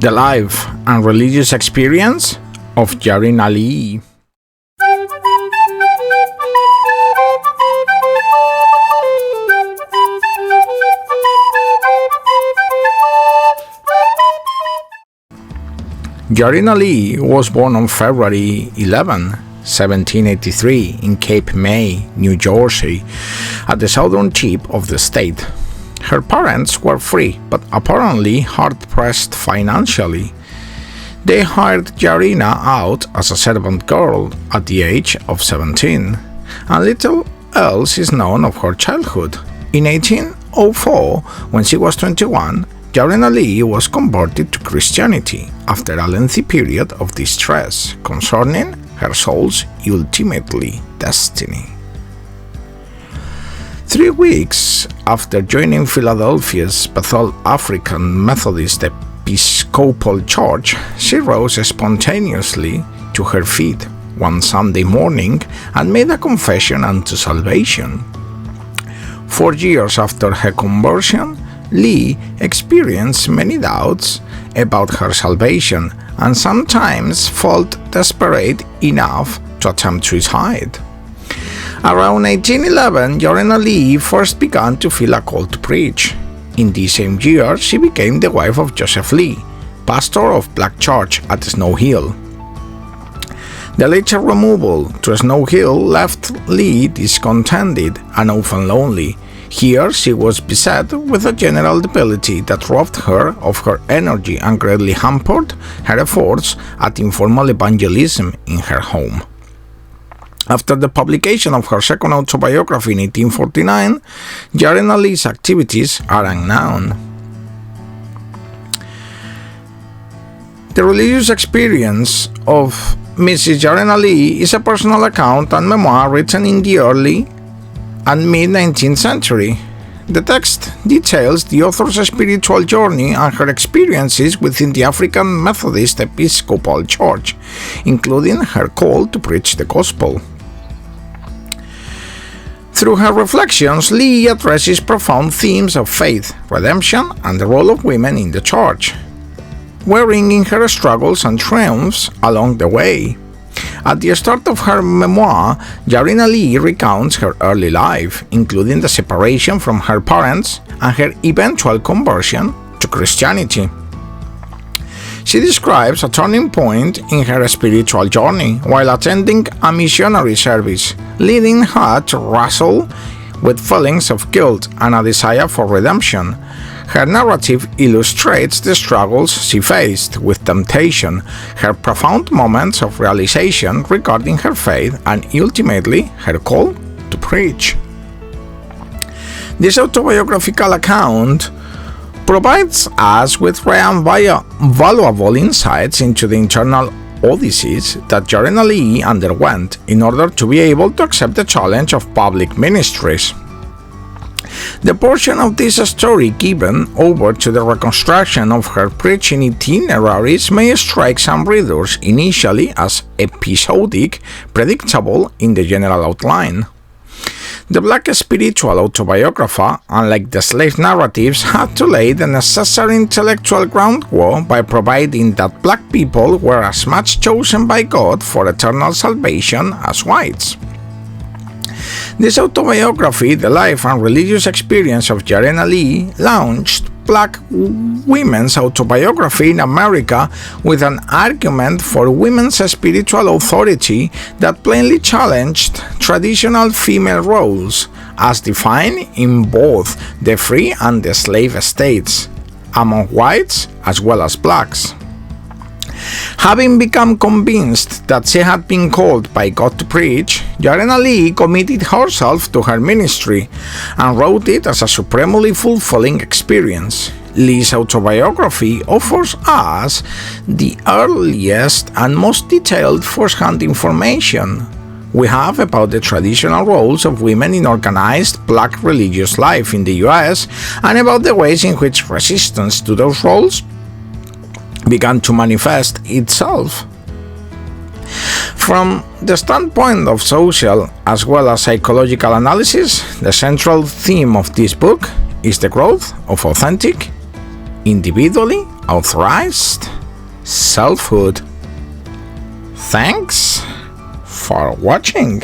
The life and religious experience of Jarena Lee. Jarena Lee was born on February 11, 1783 in Cape May, New Jersey, at the southern tip of the state. Her parents were free, but apparently hard-pressed financially. They hired Jarena out as a servant girl at the age of 17, and little else is known of her childhood. In 1804, when she was 21, Jarena Lee was converted to Christianity after a lengthy period of distress concerning her soul's ultimately destiny. 3 weeks after joining Philadelphia's Bethel African Methodist Episcopal Church, she rose spontaneously to her feet one Sunday morning and made a confession unto salvation. 4 years after her conversion, Lee experienced many doubts about her salvation and sometimes felt desperate enough to attempt suicide. Around 1811, Jarena Lee first began to feel a call to preach. In this same year, she became the wife of Joseph Lee, pastor of Black Church at Snow Hill. The later removal to Snow Hill left Lee discontented and often lonely. Here she was beset with a general debility that robbed her of her energy and greatly hampered her efforts at informal evangelism in her home. After the publication of her second autobiography in 1849, Jarena Lee's activities are unknown. The religious experience of Mrs. Jarena Lee is a personal account and memoir written in the early and mid-19th century. The text details the author's spiritual journey and her experiences within the African Methodist Episcopal Church, including her call to preach the gospel. Through her reflections, Lee addresses profound themes of faith, redemption, and the role of women in the church, wearing in her struggles and triumphs along the way. At the start of her memoir, Jarena Lee recounts her early life, including the separation from her parents and her eventual conversion to Christianity. She describes a turning point in her spiritual journey while attending a missionary service, leading her to wrestle with feelings of guilt and a desire for redemption. Her narrative illustrates the struggles she faced with temptation, her profound moments of realization regarding her faith, and ultimately her call to preach. This autobiographical account provides us with rare and valuable insights into the internal odysseys that Jarena Lee underwent in order to be able to accept the challenge of public ministries. The portion of this story given over to the reconstruction of her preaching itineraries may strike some readers initially as episodic, predictable in the general outline. The Black spiritual autobiographer, unlike the slave narratives, had to lay the necessary intellectual groundwork by providing that Black people were as much chosen by God for eternal salvation as whites. This autobiography, The Life and Religious Experience of Jarena Lee, launched Black women's autobiography in America with an argument for women's spiritual authority that plainly challenged traditional female roles, as defined in both the free and the slave states, among whites as well as blacks. Having become convinced that she had been called by God to preach, Jarena Lee committed herself to her ministry and wrote it as a supremely fulfilling experience. Lee's autobiography offers us the earliest and most detailed first-hand information we have about the traditional roles of women in organized Black religious life in the US and about the ways in which resistance to those roles began to manifest itself. From the standpoint of social as well as psychological analysis, the central theme of this book is the growth of authentic, individually authorized selfhood. Thanks for watching.